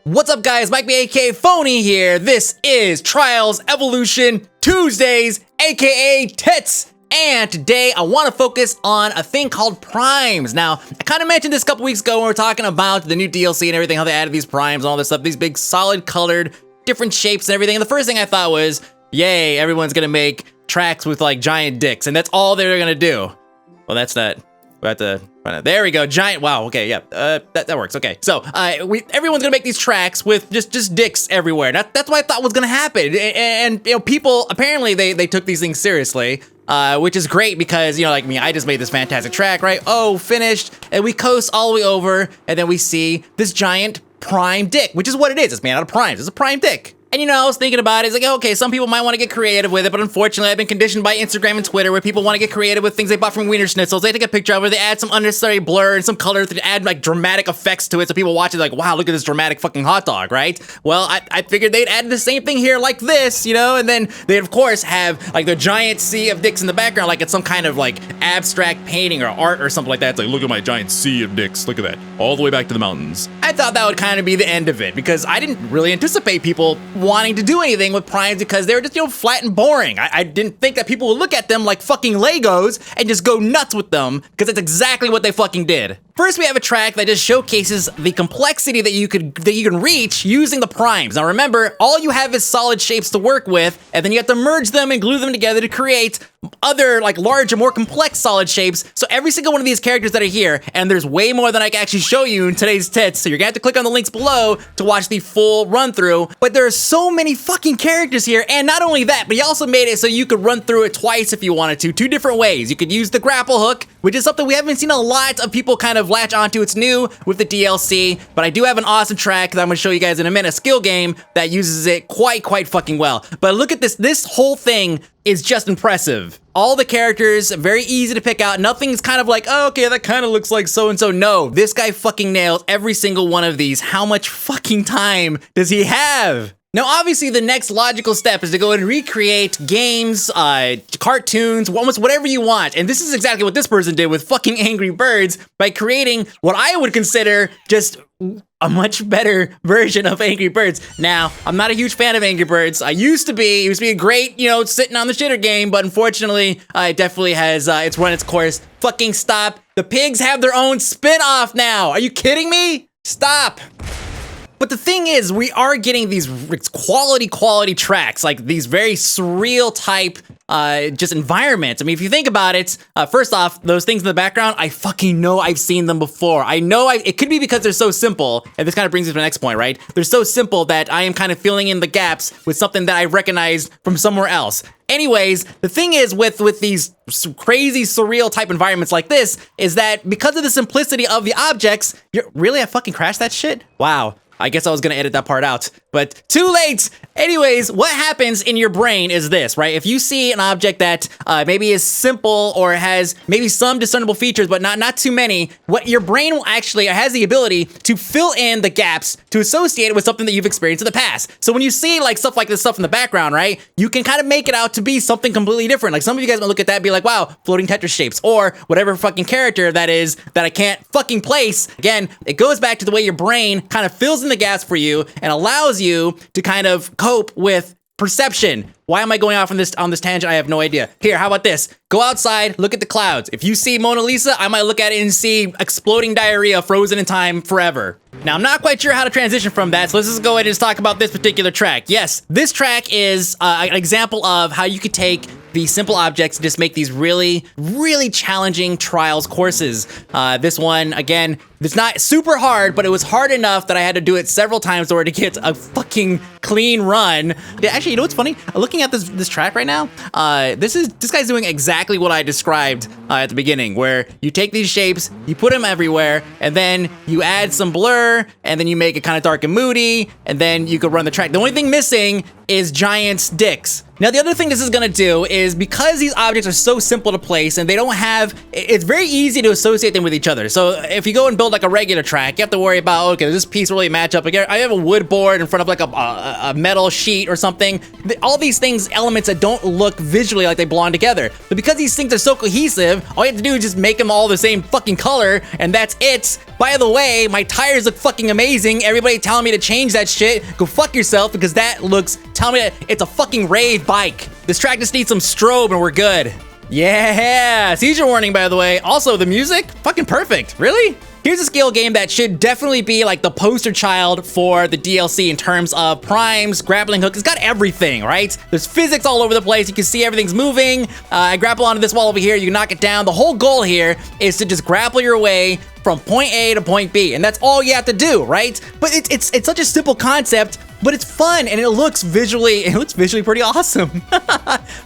What's up, guys? Mike B, aka Phony here. This is Trials Evolution Tuesdays, aka TETS. And today I want to focus on a thing called primes. Now, I kind of mentioned this a couple weeks ago when we were talking about the new DLC and everything, how they added these primes and all this stuff, these big solid colored, different shapes and everything. And the first thing I thought was, yay, everyone's gonna make tracks with like giant dicks, and that's all they're gonna do. Well, that's not. We have to find out. There we go. Giant. Wow. Okay. Yeah. That works. Okay. So, everyone's gonna make these tracks with just dicks everywhere. That's what I thought was gonna happen. And you know, people apparently they took these things seriously, which is great because, you know, like me, I just made this fantastic track, right? Oh, finished, and we coast all the way over, and then we see this giant prime dick, which is what it is. It's made out of primes. It's a prime dick. And you know, I was thinking about it, it's like, okay, some people might want to get creative with it, but unfortunately I've been conditioned by Instagram and Twitter where people want to get creative with things they bought from Wiener Schnitzels. They take a picture of it, they add some unnecessary blur and some color to add like dramatic effects to it so people watch it like, wow, look at this dramatic fucking hot dog, right? Well, I figured they'd add the same thing here like this, you know, and then they'd of course have like the giant sea of dicks in the background like it's some kind of like abstract painting or art or something like that. It's like, look at my giant sea of dicks, look at that, all the way back to the mountains. I thought that would kind of be the end of it because I didn't really anticipate people wanting to do anything with primes because they were just, you know, flat and boring. I didn't think that people would look at them like fucking Legos and just go nuts with them because that's exactly what they fucking did. First, we have a track that just showcases the complexity that you can reach using the primes. Now remember, all you have is solid shapes to work with, and then you have to merge them and glue them together to create other like larger, more complex solid shapes. So every single one of these characters that are here, and there's way more than I can actually show you in today's TETS, so you're gonna have to click on the links below to watch the full run through. But there are so many fucking characters here, and not only that, but he also made it so you could run through it twice if you wanted to, two different ways. You could use the grapple hook, which is something we haven't seen a lot of people kind of latch onto. It's new with the DLC, but I do have an awesome track that I'm gonna show you guys in a minute, a skill game that uses it quite fucking well. But look at this whole thing is just impressive. All the characters, very easy to pick out. Nothing's kind of like, oh, okay, that kind of looks like so-and-so. No, this guy fucking nails every single one of these. How much fucking time does he have? Now, obviously, the next logical step is to go and recreate games, cartoons, almost whatever you want. And this is exactly what this person did with fucking Angry Birds by creating what I would consider just a much better version of Angry Birds. Now, I'm not a huge fan of Angry Birds. I used to be. It used to be a great, you know, sitting on the shitter game, but unfortunately, it definitely has, it's run its course. Fucking stop. The pigs have their own spin-off now. Are you kidding me? Stop. But the thing is, we are getting these quality tracks, like these very surreal type just environments. I mean, if you think about it, first off, those things in the background, I fucking know I've seen them before. I know it could be because they're so simple, and this kind of brings me to the next point, right? They're so simple that I am kind of filling in the gaps with something that I recognized from somewhere else. Anyways, the thing is with these crazy surreal type environments like this is that because of the simplicity of the objects, I fucking crashed that shit? Wow. I guess I was gonna edit that part out, but too late! Anyways, what happens in your brain is this, right? If you see an object that maybe is simple or has maybe some discernible features, but not too many, what your brain will actually has the ability to fill in the gaps to associate it with something that you've experienced in the past. So when you see like stuff like this stuff in the background, right, you can kind of make it out to be something completely different. Like some of you guys might look at that and be like, wow, floating Tetris shapes, or whatever fucking character that is that I can't fucking place. Again, it goes back to the way your brain kind of fills in the gaps for you and allows you to kind of cope with perception. Why am I going off on this tangent? I have no idea. Here, how about this? Go outside, look at the clouds. If you see Mona Lisa, I might look at it and see exploding diarrhea frozen in time forever. Now, I'm not quite sure how to transition from that, so let's just go ahead and just talk about this particular track. Yes, this track is an example of how you could take these simple objects and just make these really challenging trials courses. This one, again, it's not super hard, but it was hard enough that I had to do it several times in order to get a fucking clean run. Actually, you know what's funny? Looking at this track right now, this guy's doing exactly what I described at the beginning, where you take these shapes, you put them everywhere, and then you add some blur, and then you make it kind of dark and moody, and then you could run the track. The only thing missing is giants' dicks. Now, the other thing this is gonna do is because these objects are so simple to place and they don't have, it's very easy to associate them with each other. So if you go and build like a regular track, you have to worry about, okay, does this piece really match up? I have a wood board in front of like a metal sheet or something. All these things, elements that don't look visually like they belong together. But because these things are so cohesive, all you have to do is just make them all the same fucking color, and that's it. By the way, my tires look fucking amazing. Everybody telling me to change that shit. Go fuck yourself, because that looks, tell me that it's a fucking rave bike. This track just needs some strobe and we're good. Yeah, seizure warning, by the way. Also, the music, fucking perfect. Really? Here's a scale game that should definitely be like the poster child for the DLC in terms of primes, grappling hook. It's got everything, right? There's physics all over the place. You can see everything's moving. I grapple onto this wall over here. You can knock it down. The whole goal here is to just grapple your way from point A to point B, and that's all you have to do, right? But it's such a simple concept, but it's fun, and it looks visually pretty awesome.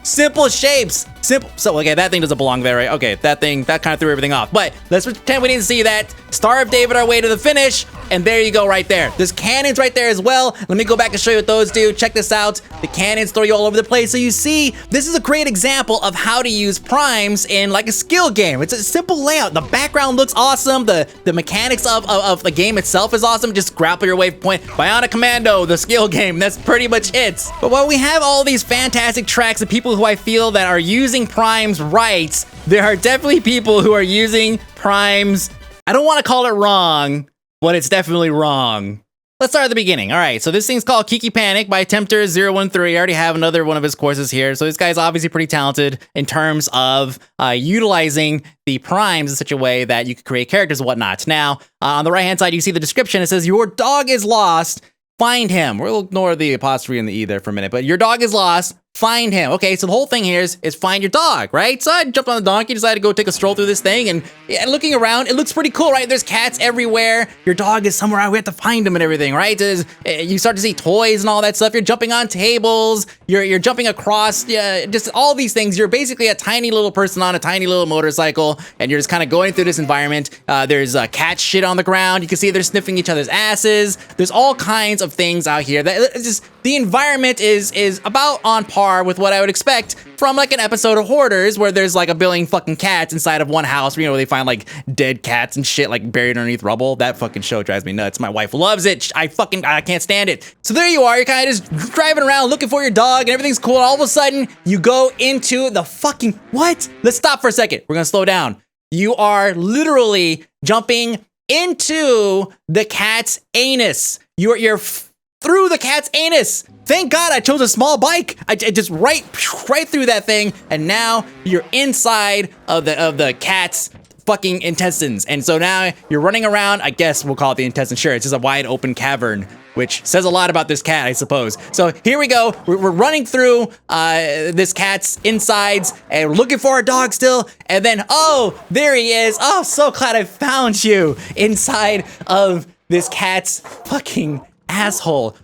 Simple shapes, simple. So, okay, that thing doesn't belong there, right? Okay, that kind of threw everything off. But let's pretend we didn't see that. Star of David our way to the finish, and there you go right there. There's cannons right there as well. Let me go back and show you what those do. Check this out. The cannons throw you all over the place. So you see, this is a great example of how to use primes in like a skill game. It's a simple layout. The background looks awesome. The mechanics of the game itself is awesome. Just grapple your way from point. Bionic Commando, the skill game. That's pretty much it. But while we have all these fantastic tracks of people who I feel that are using primes right, there are definitely people who are using primes, I don't want to call it wrong, but it's definitely wrong. Let's start at the beginning. All right, so this thing's called Kiki Panic by Tempter013. I already have another one of his courses here. So this guy's obviously pretty talented in terms of utilizing the primes in such a way that you can create characters and whatnot. Now, on the right-hand side, you see the description. It says, your dog is lost. Find him. We'll ignore the apostrophe and the E there for a minute, but your dog is lost. Find him. Okay, so the whole thing here is find your dog, right? So I jumped on the donkey, decided to go take a stroll through this thing, and looking around, it looks pretty cool, right? There's cats everywhere. Your dog is somewhere out. We have to find him and everything, right? You start to see toys and all that stuff. You're jumping on tables. You're jumping across. Just all these things. You're basically a tiny little person on a tiny little motorcycle, and you're just kind of going through this environment. There's cat shit on the ground. You can see they're sniffing each other's asses. There's all kinds of things out here. The environment is about on par with what I would expect from like an episode of Hoarders, where there's like a billion fucking cats inside of one house, you know, where they find like dead cats and shit like buried underneath rubble. That fucking show drives me nuts. My wife loves it. I can't stand it. So there you are, you're kind of just driving around looking for your dog and everything's cool, and all of a sudden you go into the fucking, what? Let's stop for a second. We're gonna slow down. You are literally jumping into the cat's anus. You're through the cat's anus. Thank God I chose a small bike. I just right through that thing, and now you're inside of the cat's fucking intestines. And so now you're running around. I guess we'll call it the intestine. Sure, it's just a wide open cavern, which says a lot about this cat, I suppose. So here we go. We're running through this cat's insides, and we're looking for our dog still. And then, oh, there he is. Oh, so glad I found you inside of this cat's fucking asshole.